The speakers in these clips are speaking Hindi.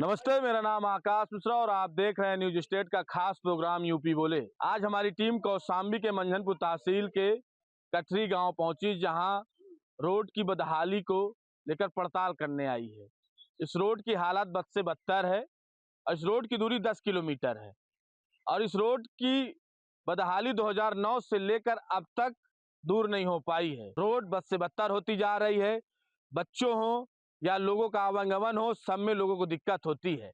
नमस्ते, मेरा नाम आकाश मिश्रा और आप देख रहे हैं न्यूज स्टेट का खास प्रोग्राम यूपी बोले। आज हमारी टीम कौशाम्बी के मंझनपुर तहसील के कठरी गांव पहुंची, जहां रोड की बदहाली को लेकर पड़ताल करने आई है। इस रोड की हालत बद से बदतर है और इस रोड की दूरी 10 किलोमीटर है और इस रोड की बदहाली 2009 से लेकर अब तक दूर नहीं हो पाई है। रोड बद से बदतर होती जा रही है। बच्चों हो या लोगों का आवागमन हो, सब में लोगों को दिक्कत होती है।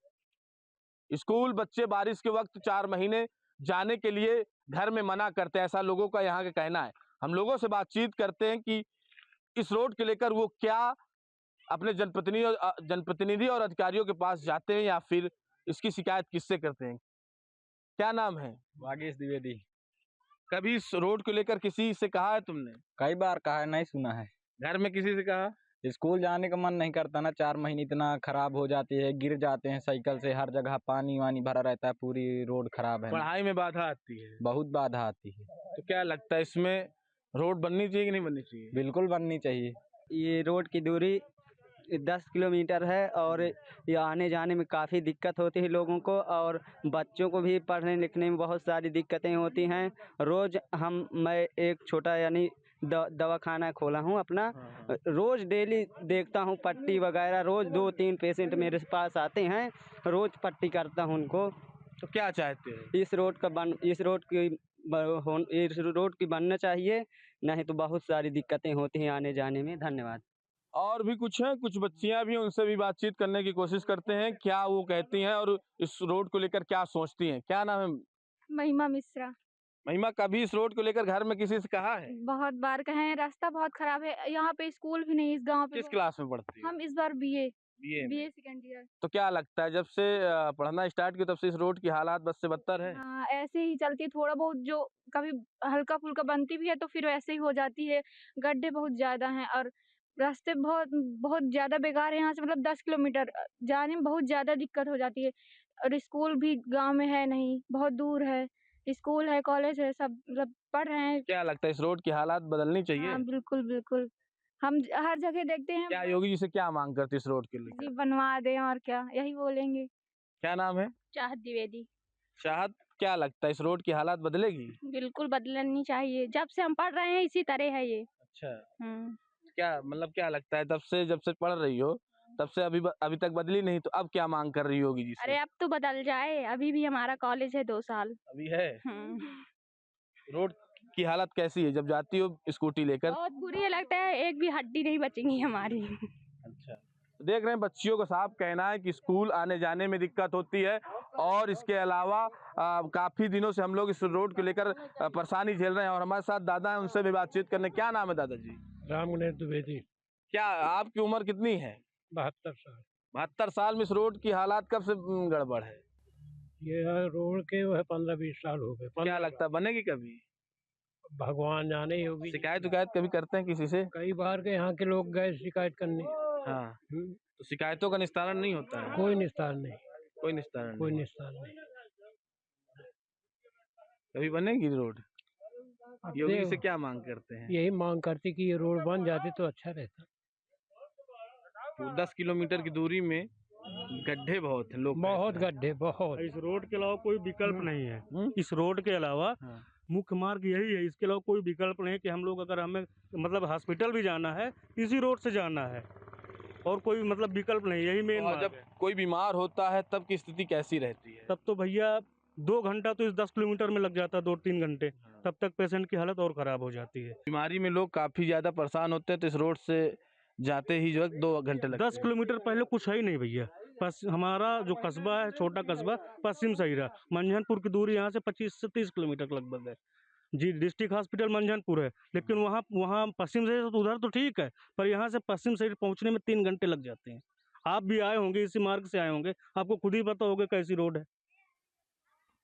स्कूल बच्चे बारिश के वक्त 4 महीने जाने के लिए घर में मना करते हैं, ऐसा लोगों का यहाँ का कहना है। हम लोगों से बातचीत करते हैं कि इस रोड के लेकर वो क्या अपने जनप्रतिनिधि और अधिकारियों के पास जाते हैं या फिर इसकी शिकायत किससे करते हैं। क्या नाम है? वागीश द्विवेदी। कभी इस रोड को लेकर किसी से कहा है तुमने? कई बार कहा है, नहीं सुना है। घर में किसी से कहा? स्कूल जाने का मन नहीं करता ना, 4 महीने इतना खराब हो जाती है, गिर जाते हैं साइकिल से, हर जगह पानी वानी भरा रहता है, पूरी रोड खराब है। पढ़ाई में बाधा आती है, बहुत बाधा आती है। तो क्या लगता है इसमें रोड बननी चाहिए कि नहीं बननी चाहिए? बिल्कुल बननी चाहिए। ये रोड की दूरी 10 किलोमीटर है और ये आने जाने में काफ़ी दिक्कत होती है लोगों को, और बच्चों को भी पढ़ने लिखने में बहुत सारी दिक्कतें होती हैं। रोज़ मैं एक छोटा यानी दवाखाना खोला हूँ अपना। रोज़ डेली देखता हूँ पट्टी वगैरह, रोज़ 2-3 पेशेंट मेरे पास आते हैं, रोज़ पट्टी करता हूँ उनको। तो क्या चाहते हैं? इस रोड की बनना चाहिए, नहीं तो बहुत सारी दिक्कतें होती हैं आने जाने में। धन्यवाद। और भी कुछ हैं, कुछ बच्चियां भी, उनसे भी बातचीत करने की कोशिश करते हैं, क्या वो कहती हैं और इस रोड को लेकर क्या सोचती हैं। क्या नाम है? महिमा मिश्रा। महिमा, कभी इस रोड को लेकर घर में किसी से कहा है? बहुत बार कहे हैं, रास्ता बहुत खराब है, यहाँ पे स्कूल भी नहीं इस गांव पे। किस क्लास में पढ़ती है? हम इस बार बीए बीए सेकेंड ईयर। तो क्या लगता है, जब से पढ़ना स्टार्ट किया तब से इस रोड की हालात बद से बदतर है? हाँ, ऐसे ही चलती है, थोड़ा बहुत जो कभी हल्का फुल्का बनती भी है तो फिर वैसे ही हो जाती है। गड्ढे बहुत ज्यादा हैं और रास्ते बहुत बहुत ज्यादा बेकार है। यहाँ से मतलब 10 किलोमीटर जाने में बहुत ज्यादा दिक्कत हो जाती है और स्कूल भी गाँव में है नहीं, बहुत दूर है। स्कूल है, कॉलेज है, सब मतलब पढ़ रहे हैं। क्या लगता है इस रोड की हालात बदलनी चाहिए? हाँ, बिल्कुल बिल्कुल। हम हर जगह देखते हैं। क्या योगी जी से क्या मांग करती इस रोड के जी लिए? बनवा दें, और क्या यही बोलेंगे। क्या नाम है? चाहत द्विवेदी। चाहत, क्या लगता है इस रोड की हालात बदलेगी? बिल्कुल बदलनी चाहिए, जब से हम पढ़ रहे हैं इसी तरह है ये। अच्छा, क्या मतलब क्या लगता है जब से पढ़ रही हो तब से अभी तक बदली नहीं, तो अब क्या मांग कर रही होगी जी से? अरे अब तो बदल जाए, अभी भी हमारा कॉलेज है 2 साल। अभी है। रोड की हालत कैसी है जब जाती हो स्कूटी लेकर? बहुत बुरी लगता है, एक भी हड्डी नहीं बचेंगी हमारी। अच्छा, तो देख रहे हैं बच्चियों का साफ कहना है कि स्कूल आने जाने में दिक्कत होती है और इसके अलावा काफी दिनों से हम लोग इस रोड को लेकर परेशानी झेल रहे हैं। और हमारे साथ दादा हैं, उनसे भी बातचीत करने। क्या नाम है दादाजी? राम गणेश द्विवेदी। क्या आपकी उम्र कितनी है? 72 साल। 72 साल में इस रोड की हालात कब से गड़बड़ है? ये रोड के 15-20 साल हो गए। क्या लगता है बनेगी कभी? भगवान जाने ही होगी। शिकायत कभी करते हैं किसी से? कई बार के यहाँ के लोग गए शिकायत करने। हाँ, तो शिकायतों का निस्तारण नहीं होता है? कोई निस्तारण नहीं। कोई निस्तारण कोई नहीं। निस्तारण नहीं। कभी बनेगी रोड? अब योगी देखो, से क्या मांग करते हैं? यही मांग करती कि ये रोड बन जाती तो अच्छा रहता। तो 10 किलोमीटर की दूरी में गड्ढे बहुत हैं, लोग बहुत गड्ढे, बहुत। इस रोड के अलावा कोई विकल्प नहीं है। इस रोड के अलावा हाँ। मुख्य मार्ग यही है, इसके अलावा कोई विकल्प नहीं है कि हम लोग अगर हमें मतलब हॉस्पिटल भी जाना है इसी रोड से जाना है, और कोई मतलब विकल्प नहीं, यही मेन और मार्ग जब है। कोई बीमार होता है तब की स्थिति कैसी रहती है? तब तो भैया 2 घंटा तो इस 10 किलोमीटर में लग जाता है, 2-3 घंटे, तब तक पेशेंट की हालत और खराब हो जाती है। बीमारी में लोग काफी ज्यादा परेशान होते हैं, तो इस रोड से जाते ही जो है 2 घंटे लगते 10 किलोमीटर पहले कुछ है ही नहीं भैया। बस हमारा जो कस्बा है, छोटा कस्बा पश्चिम सहीरा, मंझनपुर की दूरी यहाँ से 25 से 30 किलोमीटर लगभग है जी। डिस्ट्रिक्ट हॉस्पिटल मंझनपुर है, लेकिन वहाँ पश्चिम सहीरा तो उधर तो ठीक है, पर यहाँ से पश्चिम सहीरा पहुँचने में 3 घंटे लग जाते हैं। आप भी आए होंगे, इसी मार्ग से आए होंगे, आपको खुद ही पता होगा कैसी रोड है।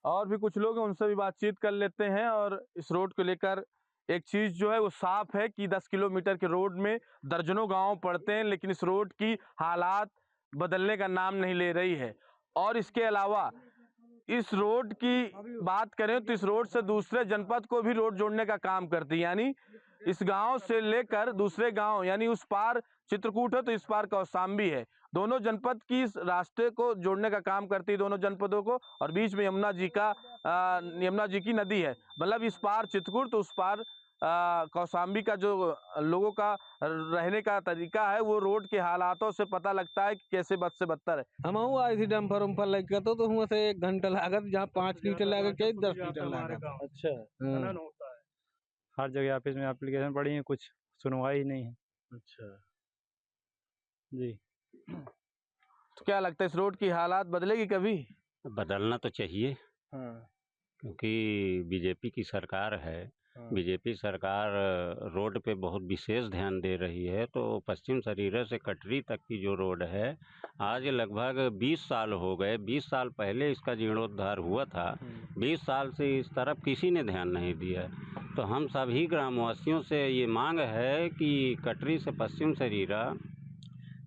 और भी कुछ लोग हैं, उनसे भी बातचीत कर लेते हैं। और इस रोड को लेकर एक चीज जो है वो साफ है कि 10 किलोमीटर के रोड में दर्जनों गांव पड़ते हैं, लेकिन इस रोड की हालात बदलने का नाम नहीं ले रही है। और इसके अलावा इस रोड की बात करें तो इस रोड से दूसरे जनपद को भी रोड जोड़ने का काम करती है, यानी इस गांव से लेकर दूसरे गांव, यानी उस पार चित्रकूट है तो इस पार कौशाम्बी है, दोनों जनपद की इस रास्ते को जोड़ने का काम करती है, दोनों जनपदों को, और बीच में यमुना जी की नदी है। मतलब इस पार चित्रकूट तो उस पार कौशाम्बी का जो लोगों का रहने का तरीका है, वो रोड के हालातों से पता लगता है कि कैसे बद से बदतर है। हम आए थे डंपर उम्पर लेकर तो हुआ से 1 घंटा लागत, जहाँ 5 लीटर लागत के 10 लीटर लागत। अच्छा। हर जगह ऑफिस में एप्लीकेशन पड़ी है, कुछ सुनवाई नहीं है। अच्छा जी। तो क्या लगता है इस रोड की हालात बदलेगी कभी? बदलना तो चाहिए, हाँ। क्योंकि बीजेपी की सरकार है। हाँ। बीजेपी सरकार रोड पे बहुत विशेष ध्यान दे रही है। तो पश्चिम सरीरा से कटरी तक की जो रोड है, आज लगभग 20 साल हो गए। 20 साल पहले इसका जीर्णोद्धार हुआ था। 20 साल से इस तरफ किसी ने ध्यान नहीं दिया। तो हम सभी ग्रामवासियों से ये मांग है कि कटरी से पश्चिम सरीरा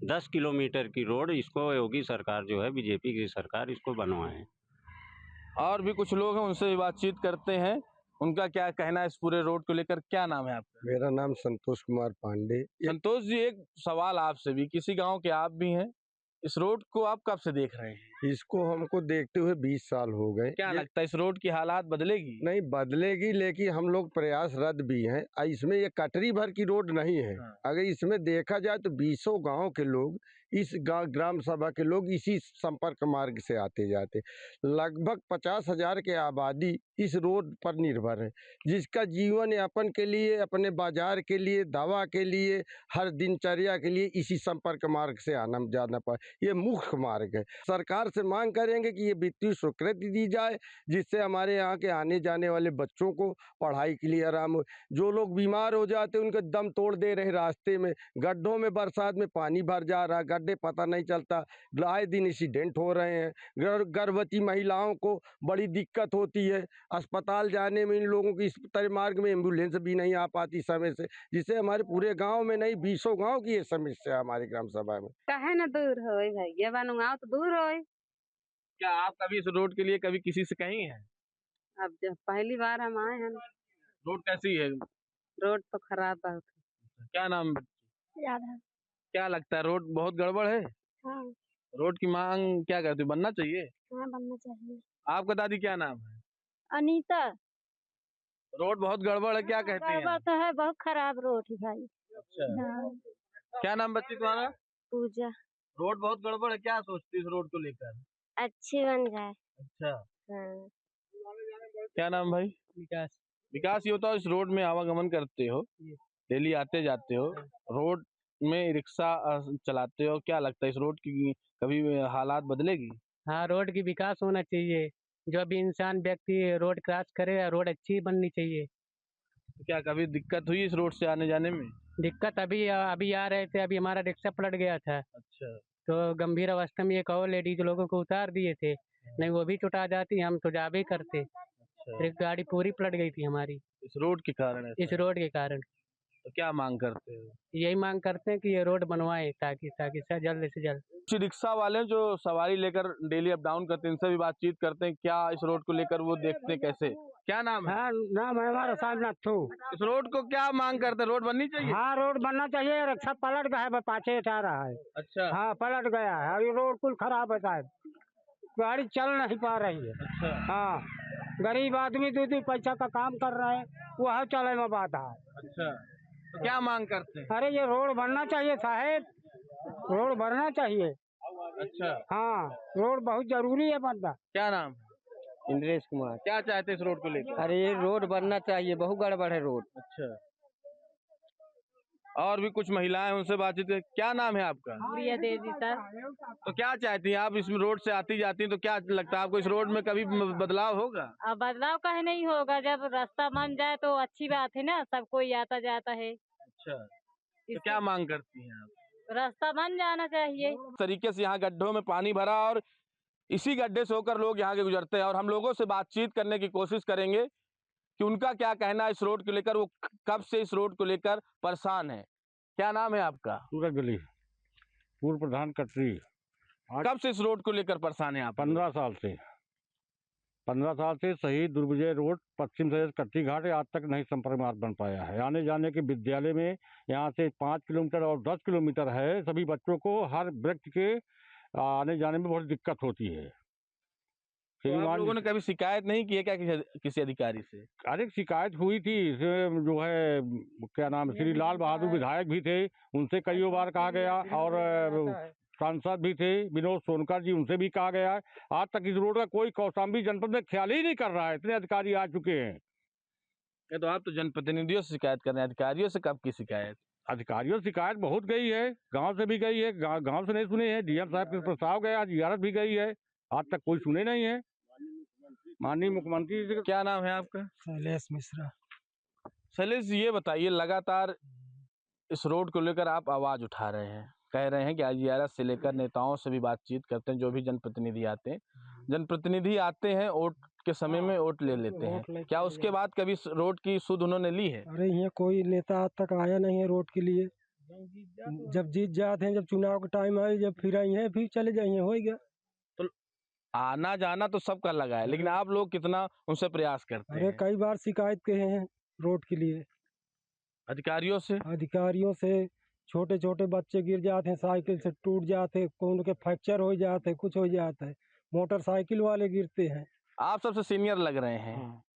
10 किलोमीटर की रोड, इसको योगी सरकार जो है, बीजेपी की सरकार, इसको बनवाए। और भी कुछ लोग हैं, उनसे भी बातचीत करते हैं, उनका क्या कहना है इस पूरे रोड को लेकर। क्या नाम है आपका? मेरा नाम संतोष कुमार पांडे। संतोष जी, एक सवाल आपसे भी, किसी गांव के आप भी हैं, इस रोड को आप कब से देख रहे हैं? इसको हमको देखते हुए 20 साल हो गए। क्या लगता है इस रोड की हालात बदलेगी? नहीं बदलेगी, लेकिन हम लोग प्रयासरत भी हैं। इसमें ये कटरी भर की रोड नहीं है। हाँ। अगर इसमें देखा जाए तो 20 गांव के लोग, इस ग्राम सभा के लोग इसी संपर्क मार्ग से आते जाते। लगभग 50,000 की आबादी इस रोड पर निर्भर है, जिसका जीवन यापन के लिए, अपने बाजार के लिए, दवा के लिए, हर दिनचर्या के लिए इसी संपर्क मार्ग से आना जाना पड़े। ये मुख्य मार्ग है। सरकार से मांग करेंगे कि ये वित्तीय स्वीकृति दी जाए, जिससे हमारे यहाँ के आने जाने वाले बच्चों को पढ़ाई के लिए आराम हो। जो लोग बीमार हो जाते उनके दम तोड़ दे रहे रास्ते में, गड्ढों में बरसात में पानी भर जा रहा है, गड्ढे पता नहीं चलता, आए दिन एक्सीडेंट हो रहे हैं। गर्भवती महिलाओं को बड़ी दिक्कत होती है, अस्पताल जाने में इन लोगों की इस तरह मार्ग में एम्बुलेंस भी नहीं आ पाती समय से, जिससे हमारे पूरे गाँव में नहीं 20 गाँव की ये समस्या हमारी ग्राम सभा में। काहे न दूर हो भैया, बनवाओ तो दूर हो। क्या आप कभी इस रोड के लिए कभी किसी से कही हैं? अब जब पहली बार हम आए हैं। रोड कैसी है? रोड तो खराब बहुत है। क्या नाम? राधा। क्या लगता है रोड बहुत गड़बड़ है? हाँ। रोड की मांग क्या करती है, बनना चाहिए? हाँ, बनना चाहिए। आपका दादी क्या नाम है? अनीता। रोड बहुत गड़बड़ है, क्या कहती हैं? गड़बड़ तो है, बहुत खराब रोड है भाई। अच्छा। हाँ। क्या नाम बच्ची तुम्हारा? पूजा। रोड बहुत गड़बड़ है, क्या सोचती है इस रोड को लेकर? अच्छी बन जाए। अच्छा। हाँ। क्या नाम भाई? विकास। विकास, ये बताओ, इस रोड में आवागमन करते हो, डेली आते जाते हो, रोड में रिक्शा चलाते हो, क्या लगता है इस रोड की कभी हालात बदलेगी? हाँ, रोड की विकास होना चाहिए। जो भी इंसान व्यक्ति रोड क्रॉस करे, रोड अच्छी बननी चाहिए। तो क्या कभी दिक्कत हुई इस रोड से आने जाने में? दिक्कत अभी आ रहे थे, अभी हमारा रिक्शा पलट गया था। अच्छा। तो गंभीर अवस्था में एक और लेडीज लोगों को उतार दिए थे, नहीं वो भी छुटा जाती, हम तो जा भी करते। फिर गाड़ी पूरी पलट गई थी हमारी इस रोड के कारण? इस रोड के कारण। तो क्या मांग करते हो? यही मांग करते हैं कि ये रोड बनवाए, ताकि जल्द से जल्द। कुछ रिक्शा वाले जो सवारी लेकर डेली अप डाउन करते हैं, इनसे भी बातचीत करते हैं, क्या इस रोड को लेकर वो देखते हैं कैसे? क्या नाम है? हाँ, नाम है हमारा सामनाथ। इस रोड को क्या मांग करते हैं, रोड बननी चाहिए? हाँ, रोड बनना चाहिए। रिक्शा पलट गया है, पाछे जा रहा है। अच्छा। हाँ, पलट गया है, अभी रोड कुल खराब है साहब, गाड़ी चल नहीं पा रही है। अच्छा। हाँ, गरीब आदमी 2 पैसा का काम कर रहा है, वह चले में बाधा है। अच्छा, तो क्या मांग करते हैं? अरे ये रोड बनना चाहिए साहेब, रोड बनना चाहिए। अच्छा। हाँ, रोड बहुत जरूरी है बनना। क्या नाम? इंद्रेश कुमार। क्या चाहते हैं इस रोड को लेकर? अरे ये रोड बनना चाहिए, बहुत गड़बड़ है रोड। अच्छा। और भी कुछ महिलाएं, उनसे बातचीत कर। क्या नाम है आपका? प्रिया देवी सर। तो क्या चाहती हैं आप, इस रोड से आती जाती हैं, तो क्या लगता है आपको इस रोड में कभी बदलाव होगा? अब बदलाव काहे नहीं होगा, जब रास्ता बन जाए तो अच्छी बात है ना, सब कोई आता जाता है। अच्छा, तो क्या मांग करती हैं आप? रास्ता बन जाना चाहिए। इस तरीके से यहाँ गड्ढों में पानी भरा और इसी गड्ढे से होकर लोग यहाँ के गुजरते हैं, और हम लोगों से बातचीत करने की कोशिश करेंगे कि उनका क्या कहना है इस रोड को लेकर, वो कब से इस रोड को लेकर परेशान है। क्या नाम है आपका? सूरज अली, पूर्व प्रधान कटरी। कब से इस रोड को लेकर परेशान है आप? 15 साल से। 15 साल से शहीद दुर्विजय रोड पश्चिम से कच्ची घाट आज तक नहीं संपर्क मार्ग बन पाया है। आने जाने के विद्यालय में यहाँ से 5 किलोमीटर और 10 किलोमीटर है। सभी बच्चों को हर व्यक्ति के आने जाने में बहुत दिक्कत होती है। तो आप लोगों ने कभी शिकायत नहीं की है क्या किसी अधिकारी से? अरे शिकायत हुई थी, जो है क्या नाम श्री लाल बहादुर विधायक भी थे, उनसे कई बार कहा गया, और सांसद भी थे विनोद सोनकर जी, उनसे भी कहा गया है। आज तक इस रोड का कोई कौशाम्बी जनपद में ख्याल ही नहीं कर रहा है। इतने अधिकारी आ चुके हैं। ये तो आप तो जनप्रतिनिधियों से शिकायत कर रहे हैं, अधिकारियों से कब की शिकायत? अधिकारियों से शिकायत बहुत गई है, गांव से भी गई है, गांव से नहीं सुने हैं। डीएम साहब के प्रस्ताव गया, जियारत भी गई है, आज तक कोई सुने नहीं है। माननीय मुख्यमंत्री जी। क्या नाम है आपका? शैलेश मिश्रा। शैलेश जी, ये बताइए, लगातार इस रोड को लेकर आप आवाज उठा रहे हैं, कह रहे हैं कि IGRS से लेकर नेताओं से भी बातचीत करते हैं, जो भी जनप्रतिनिधि आते हैं। जनप्रतिनिधि आते हैं, वोट के समय में वोट ले लेते हैं, क्या उसके बाद कभी रोड की सुध उन्होंने ली है? अरे यहाँ कोई नेता आज तक आया नहीं है रोड के लिए। जब जीत जाते हैं, जब चुनाव का टाइम आए, जब फिर आई है, फिर चले जाइए, हो गया। तो आना जाना तो सबका लगा है, लेकिन आप लोग कितना उनसे प्रयास करते हैं? अरे कई बार शिकायत कहे हैं रोड के लिए अधिकारियों से। छोटे छोटे बच्चे गिर जाते हैं, साइकिल से टूट जाते हैं, कौन के फ्रैक्चर हो जाते हैं, कुछ हो जाता है। मोटरसाइकिल वाले गिरते हैं। आप सबसे सीनियर लग रहे हैं।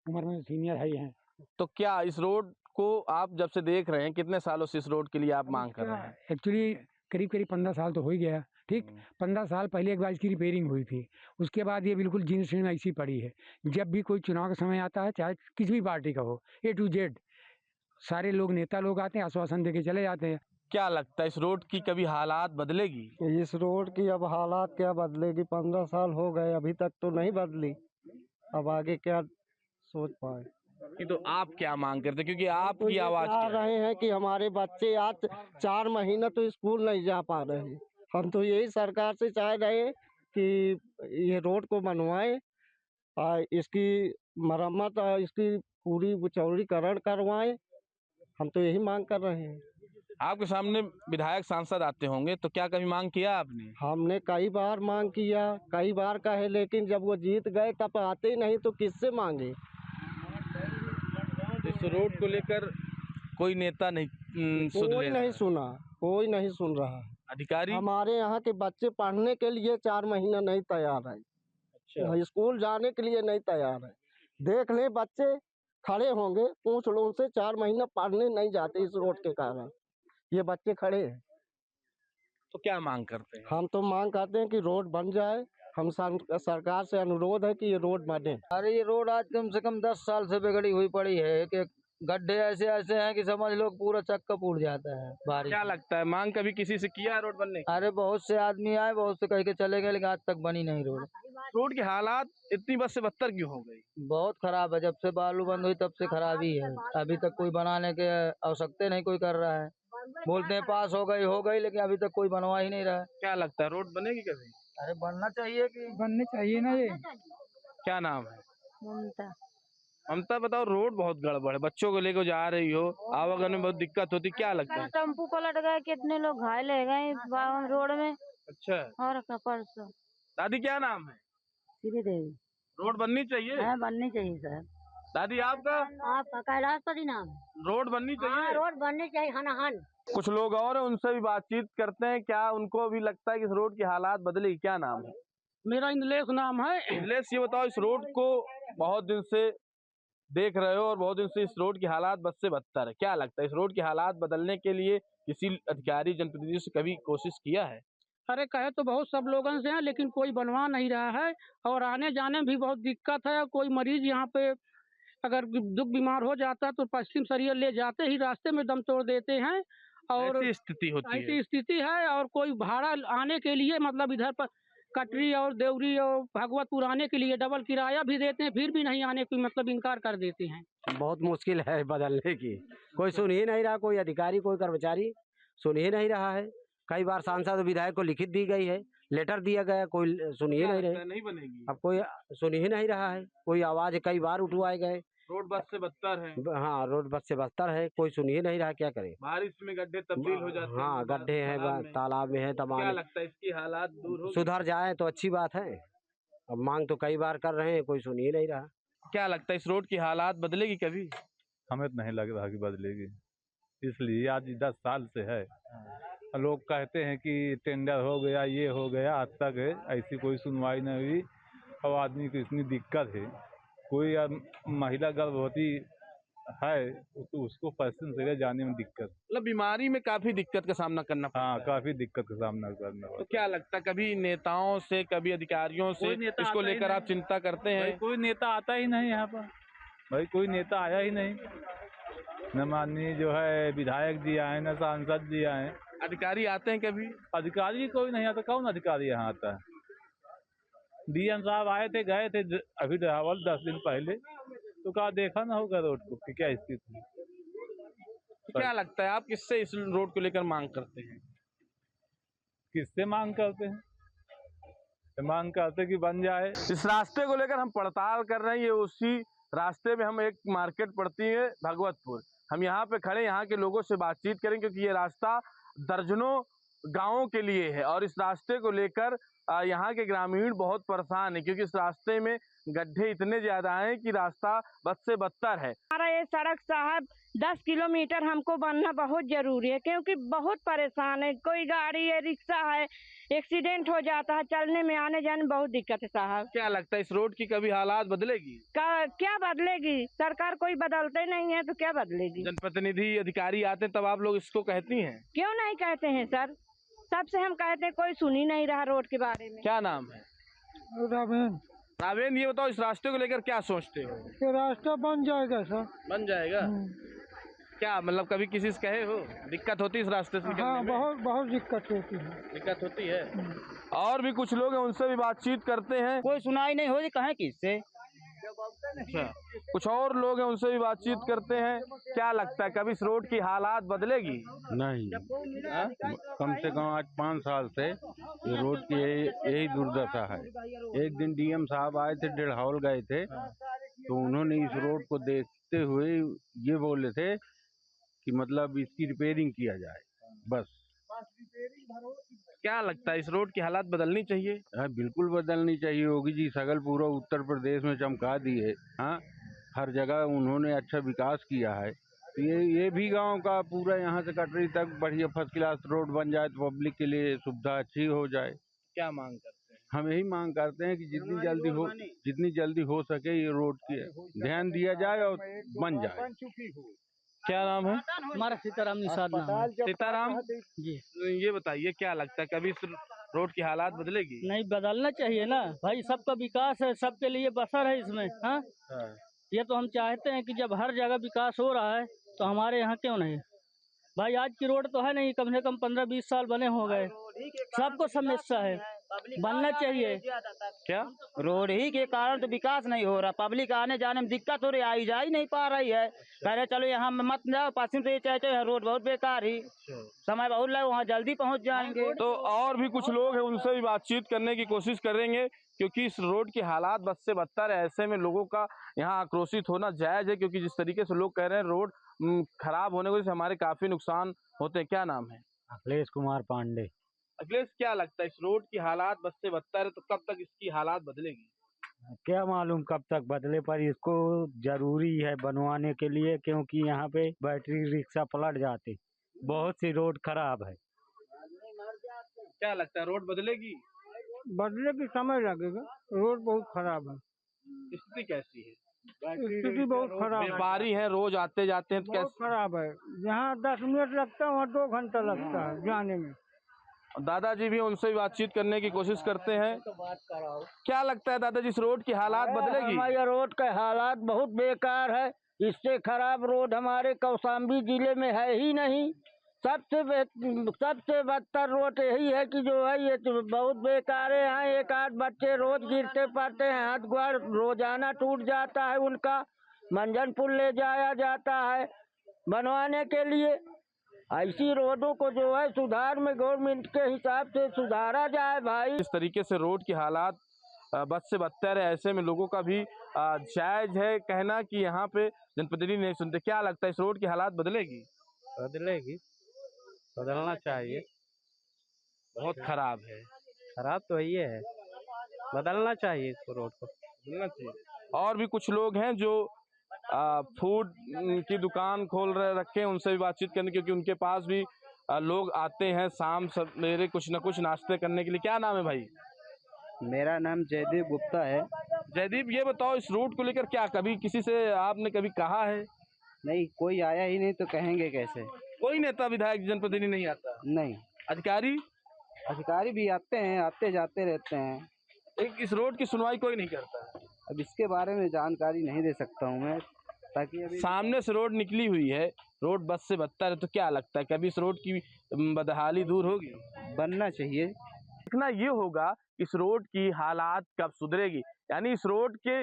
उम्र में सीनियर है ही हैं। तो क्या इस रोड को आप जब से देख रहे हैं, कितने सालों से इस रोड के लिए आप मांग कर रहे हैं? एक्चुअली करीब 15 साल तो हो ही गया। ठीक, 15 साल पहले एक बार इसकी रिपेयरिंग हुई थी, उसके बाद ये बिल्कुल जीर्ण शीर्ण ऐसी पड़ी है। जब भी कोई चुनाव का समय आता है, चाहे किसी भी पार्टी का हो, A to Z सारे लोग नेता लोग आते हैं, आश्वासन देके चले जाते हैं। क्या लगता है इस रोड की कभी हालात बदलेगी? इस रोड की अब हालात क्या बदलेगी? 15 साल हो गए, अभी तक तो नहीं बदली। अब आगे क्या सोच पाए? तो आप क्या मांग करते हैं, क्योंकि आपकी आवाज आ रहे हैं कि हमारे बच्चे आज 4 महीना तो स्कूल नहीं जा पा रहे हैं। हम तो यही सरकार से चाह रहे हैं कि ये रोड को बनवाएं, इसकी मरम्मत और इसकी पूरी चौड़ीकरण करवाएं। हम तो यही मांग कर रहे हैं। आपके सामने विधायक सांसद आते होंगे, तो क्या कभी मांग किया आपने? हमने कई बार मांग किया, कई बार कहे, लेकिन जब वो जीत गए तब आते ही नहीं, तो किससे मांगे? इस रोड को लेकर कोई नेता नहीं कोई नहीं सुना, कोई नहीं सुन रहा। अधिकारी हमारे यहाँ के बच्चे पढ़ने के लिए 4 महीना नहीं तैयार है। अच्छा। स्कूल जाने के लिए नहीं तैयार है। देख ले, बच्चे खड़े होंगे, पूछ लो उनसे, 4 महीना पढ़ने नहीं जाते इस रोड के कारण। ये बच्चे खड़े हैं। तो क्या मांग करते हैं? हम तो मांग करते हैं कि रोड बन जाए। हम सरकार से अनुरोध है कि ये रोड बने। अरे ये रोड आज कम से कम 10 साल से बिगड़ी हुई पड़ी है कि गड्ढे ऐसे ऐसे हैं कि समझ लो पूरा चक्का फूट जाता है बारिश। क्या लगता है, मांग कभी किसी से किया है रोड बनने? अरे बहुत से आदमी आए, बहुत से कह के चले गए, लेकिन आज तक बनी नहीं रोड। रोड की हालात इतनी बद से बदतर क्यों हो गई? बहुत खराब है, जब से बालू बंद हुई तब से खराब ही है। अभी तक कोई बनाने के आवश्यकता नहीं कोई कर रहा है। बोलते हैं पास हो गई, लेकिन अभी तक कोई बनवा ही नहीं रहा है। क्या लगता है, रोड बनेगी कभी? अरे बनना चाहिए कि बननी चाहिए ना। ये क्या नाम है? ममता। ममता, बताओ, रोड बहुत गड़बड़ है, बच्चों को लेकर जा रही हो, आवागमन में बहुत दिक्कत होती, क्या लगता है? टेम्पू पलट गए, कितने लोग घायल हो गए रोड में। अच्छा। और परसों। दादी, क्या नाम है? श्रीदेवी। रोड बननी चाहिए? हाँ, बननी चाहिए सर। दादी, आपका? आपका कैलाशपति नाम। रोड बननी चाहिए? हाँ, रोड बननी चाहिए, हन। कुछ लोग और हैं, उनसे भी बातचीत करते हैं, क्या उनको भी लगता है कि इस रोड की हालात बदलेगी? क्या नाम है? मेरा इंद्लेश नाम है। इंद्लेश, ये बताओ, इस रोड को बहुत दिन से देख रहे हो और बहुत दिन से इस रोड की हालात बद से बदतर है, क्या लगता है इस रोड की हालात बदलने के लिए किसी अधिकारी जनप्रतिनिधि से कभी कोशिश किया है? अरे कहे तो बहुत सब लोगों से हैं, लेकिन कोई बनवा नहीं रहा है, और आने जाने में भी बहुत दिक्कत है। कोई मरीज यहाँ पे अगर दुख बीमार हो जाता है तो पश्चिम शरीर ले जाते ही रास्ते में दम तोड़ देते हैं, और ऐसी स्थिति होती है। ऐसी स्थिति है। और कोई भाड़ा आने के लिए, मतलब इधर पर कटरी और देवरी और भगवतपुर आने के लिए डबल किराया भी देते हैं, फिर भी नहीं आने की मतलब इनकार कर देते हैं। बहुत मुश्किल है बदलने की, कोई सुन ही नहीं रहा, कोई अधिकारी कोई कर्मचारी सुन ही नहीं रहा है। कई बार सांसद और विधायक को लिखित दी गई है, लेटर दिया गया, कोई सुन ही नहीं रहे। नहीं बनेगी। अब कोई सुन ही नहीं रहा है, कोई आवाज कई बार उठवाए गए। रोड बद से बदतर है। हाँ, रोड बद से बदतर है, कोई सुन ही नहीं रहा, क्या करे। बारिश में गड्ढे तब्दील हो जाते हैं। हाँ, गड्ढे हैं, तालाब में है, तमाम। क्या लगता है इसकी हालात दूर हो? सुधर जाए तो अच्छी बात है, अब मांग तो कई बार कर रहे हैं, कोई सुन ही नहीं रहा। क्या लगता है इस रोड की हालात बदलेगी कभी? हमें तो नहीं लग रहा कि बदलेगी, इसलिए आज 10 साल से है। लोग कहते हैं कि टेंडर हो गया, ये हो गया, आज तक है ऐसी कोई सुनवाई नहीं हुई। और आदमी को इतनी दिक्कत है, कोई महिला गर्भवती है तो उसको पश्चिम से जाने में दिक्कत, मतलब बीमारी में काफी दिक्कत का सामना करना पड़ता हाँ है। काफी दिक्कत का सामना करना तो पड़ता क्या लगता है कभी नेताओं से, कभी अधिकारियों से कोई नेता इसको आता ही लेकर आप नहीं। चिंता करते है। हैं? भाई कोई नेता आता ही नहीं यहाँ पर, भाई कोई नेता आया ही नहीं। न माननीय जो है विधायक जी आए, न सांसद जी आए। अधिकारी आते हैं कभी? अधिकारी कोई नहीं आता, कौन अधिकारी यहाँ आता है? डीएम साहब आए थे, गए थे अभी रावल 10 दिन पहले, तो कहा देखा ना होगा रोड को कि क्या स्थिति है। तो क्या लगता है आप किससे इस रोड को लेकर मांग करते हैं? किससे मांग करते हैं? मांग करते कि बन जाए। इस रास्ते को लेकर हम पड़ताल कर रहे हैं। ये उसी रास्ते में हम एक मार्केट पड़ती है भगवतपुर, हम यहाँ पे खड़े, यहाँ के लोगों से बातचीत करें क्योंकि ये रास्ता दर्जनों गांवों के लिए है और इस रास्ते को लेकर यहाँ के ग्रामीण बहुत परेशान है क्योंकि इस रास्ते में गड्ढे इतने ज्यादा हैं कि रास्ता बद से बदतर है। हमारा ये सड़क साहब 10 किलोमीटर हमको बनना बहुत जरूरी है क्योंकि बहुत परेशान है, कोई गाड़ी है, रिक्शा है, एक्सीडेंट हो जाता है, चलने में आने जाने में बहुत दिक्कत है साहब। क्या लगता है इस रोड की कभी हालात बदलेगी? क्या बदलेगी? सरकार कोई बदलते नहीं है तो क्या बदलेगी? जनप्रतिनिधि अधिकारी आते हैं तब आप लोग इसको कहती हैं? क्यों नहीं कहते हैं सर, सबसे हम कहते हैं, कोई सुन ही नहीं रहा रोड के बारे में। क्या नाम है? रावेन, ये बताओ इस रास्ते को लेकर क्या सोचते हो? ये रास्ता बन जाएगा सर। बन जाएगा? क्या मतलब कभी किसी से कहे हो दिक्कत होती है इस रास्ते से निकलने हाँ, में? बहुत दिक्कत होती है। दिक्कत होती है। और भी कुछ लोग हैं, उनसे भी बातचीत करते हैं। कोई सुनाई नहीं हो रही, कहाँ किससे? अच्छा, कुछ और लोग हैं, उनसे भी बातचीत करते हैं। क्या लगता है कभी इस रोड की हालात बदलेगी? नहीं, कम से कम आज 5 साल से ये रोड की यही दुर्दशा है। एक दिन डीएम साहब आए थे, डेढ़हाउल गए थे, तो उन्होंने इस रोड को देखते हुए ये बोले थे कि मतलब इसकी रिपेयरिंग किया जाए, बस। क्या लगता है इस रोड की हालात बदलनी चाहिए? हाँ, बिल्कुल बदलनी चाहिए। योगी जी सगल पूरा उत्तर प्रदेश में चमका दी है। हाँ, हर जगह उन्होंने अच्छा विकास किया है। तो ये भी गांव का पूरा यहाँ से कटरी तक बढ़िया फर्स्ट क्लास रोड बन जाए तो पब्लिक के लिए सुविधा अच्छी हो जाए। क्या मांग करते हैं? हम यही मांग करते हैं कि जितनी जल्दी हो सके ये रोड की ध्यान दिया जाए और बन जाए। क्या नाम है? हमारा सीताराम निषाद नाम है। सीताराम जी। तो ये बताइए क्या लगता है कभी इस रोड की हालात बदलेगी? नहीं, बदलना चाहिए ना भाई, सबका विकास है, सबके लिए बसर है इसमें। हाँ, ये तो हम चाहते हैं कि जब हर जगह विकास हो रहा है तो हमारे यहाँ क्यों नहीं? भाई आज की रोड तो है नहीं, कम से कम 15-20 साल बने हो गए, सबको समस्या है, बनना चाहिए। क्या रोड ही के कारण तो विकास नहीं हो रहा, पब्लिक आने जाने में दिक्कत हो रही है, आई जा ही नहीं पा रही है। कह रहे चलो यहाँ मत जाओ, पश्चिम से चाहे रोड बहुत बेकार ही, समय बहुत लगे, वहाँ जल्दी पहुँच जाएंगे। तो और भी कुछ लोग हैं, उनसे भी बातचीत करने की कोशिश करेंगे क्योंकि इस रोड की हालात बद से बदतर है। ऐसे में लोगों का यहाँ आक्रोशित होना जायज है क्योंकि जिस तरीके से लोग कह रहे हैं रोड खराब होने की वजह से हमारे काफी नुकसान होते हैं। क्या नाम है? अखिलेश कुमार पांडे। अखिलेश, क्या लगता है इस रोड की हालात बद से बदतर है तो कब तक इसकी हालात बदलेगी? क्या मालूम कब तक बदले, पर इसको जरूरी है बनवाने के लिए क्योंकि यहाँ पे बैटरी रिक्शा पलट जाते, बहुत सी रोड खराब है। क्या लगता है रोड बदलेगी? बदले की समय लगेगा, रोड बहुत खराब है। स्थिति कैसी है? स्थिति बहुत खराब है, व्यापारी हैं, रोज आते जाते हैं तो बहुत खराब है। जहाँ 10 मिनट लगता है वहाँ 2 घंटा लगता है जाने में। दादाजी भी, उनसे भी बातचीत करने की कोशिश करते हैं। क्या लगता है दादाजी इस रोड की हालात बदलेगी? हमारे रोड के हालात बहुत बेकार है, इससे खराब रोड हमारे कौशाम्बी जिले में है ही नहीं। सबसे बदतर रोड यही है कि जो है ये तो बहुत बेकार है। यहाँ एक आध बच्चे रोज गिरते पड़ते हैं, हाथ गोड़ रोजाना टूट जाता है उनका। मंजनपुर ले जाया जाता है बनवाने के लिए। ऐसी रोडों को जो है सुधार में गवर्नमेंट के हिसाब से सुधारा जाए भाई। इस तरीके से रोड की हालात बद से बदतर है, ऐसे में लोगों का भी जायज है कहना कि यहाँ पे जनप्रतिनिधि नहीं सुनते। क्या लगता है इस रोड की हालात बदलेगी? बदलेगी, बदलना चाहिए। बहुत खराब है। खराब तो यही है। बदलना चाहिए इसको, रोड को बदलना चाहिए। और भी कुछ लोग हैं जो फूड की दुकान खोल रखे, उनसे भी बातचीत करने, क्योंकि उनके पास भी लोग आते हैं शाम सवेरे कुछ न कुछ नाश्ते करने के लिए। क्या नाम है भाई? मेरा नाम जयदीप गुप्ता है। जयदीप, ये बताओ इस रूट को लेकर क्या कभी किसी से आपने कभी कहा है? नहीं, कोई आया ही नहीं तो कहेंगे कैसे। कोई नेता विधायक जनप्रतिनिधि नहीं आता? नहीं। अधिकारी भी आते हैं, आते जाते रहते हैं। इस रोड की सुनवाई कोई नहीं करता? अब इसके बारे में जानकारी नहीं दे सकता हूँ मैं, ताकि अभी सामने से रोड निकली हुई है, रोड बद से बदतर है, तो क्या लगता है कभी इस रोड की बदहाली दूर होगी? बनना चाहिए। देखना ये होगा इस रोड की हालात कब सुधरेगी। यानी इस रोड के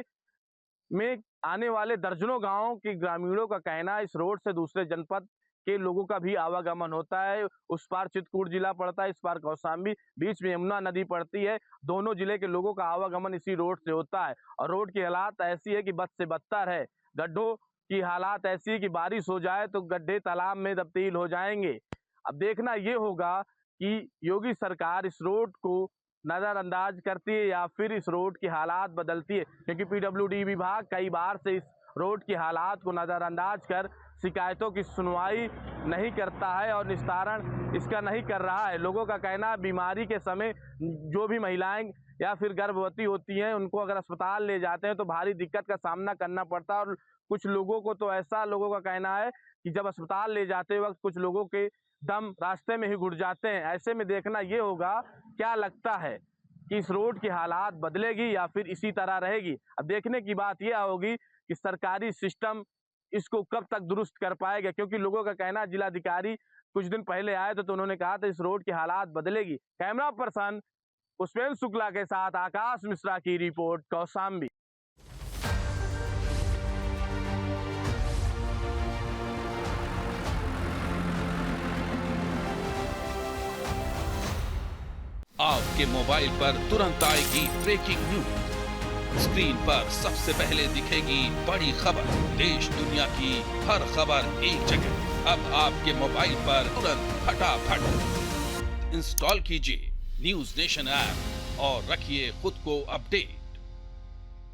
में आने वाले दर्जनों गांवों के ग्रामीणों का कहना, इस रोड से दूसरे जनपद के लोगों का भी आवागमन होता है। उस पार चित्रकूट जिला पड़ता है, इस पार कौशाम्बी, बीच में यमुना नदी पड़ती है। दोनों जिले के लोगों का आवागमन इसी रोड से होता है और रोड की हालात ऐसी है कि बद से बदतर है। गड्ढों की हालात ऐसी है कि बारिश हो जाए तो गड्ढे तालाब में तब्दील हो जाएंगे। अब देखना ये होगा कि योगी सरकार इस रोड को नज़रअंदाज करती है या फिर इस रोड की हालात बदलती है, क्योंकि पीडब्ल्यूडी विभाग कई बार से इस रोड की हालात को नज़रअंदाज कर शिकायतों की सुनवाई नहीं करता है और निस्तारण इसका नहीं कर रहा है। लोगों का कहना है बीमारी के समय जो भी महिलाएं या फिर गर्भवती होती हैं, उनको अगर अस्पताल ले जाते हैं तो भारी दिक्कत का सामना करना पड़ता है और कुछ लोगों को तो ऐसा लोगों का कहना है कि जब अस्पताल ले जाते वक्त कुछ लोगों के दम रास्ते में ही घुट जाते हैं। ऐसे में देखना ये होगा क्या लगता है कि इस रोड की हालात बदलेगी या फिर इसी तरह रहेगी। अब देखने की बात यह होगी कि सरकारी सिस्टम इसको कब तक दुरुस्त कर पाएगा, क्योंकि लोगों का कहना, जिलाधिकारी कुछ दिन पहले आए थे तो उन्होंने कहा था इस रोड की हालात बदलेगी। कैमरा पर्सन पुष्पेंद्र शुक्ला के साथ आकाश मिश्रा की रिपोर्ट, कौशाम्बी। आपके मोबाइल पर तुरंत आएगी ब्रेकिंग न्यूज। स्क्रीन पर सबसे पहले दिखेगी बड़ी खबर, देश दुनिया की हर खबर एक जगह। अब आपके मोबाइल पर तुरंत फटाफट इंस्टॉल कीजिए न्यूज नेशन ऐप और रखिए खुद को अपडेट।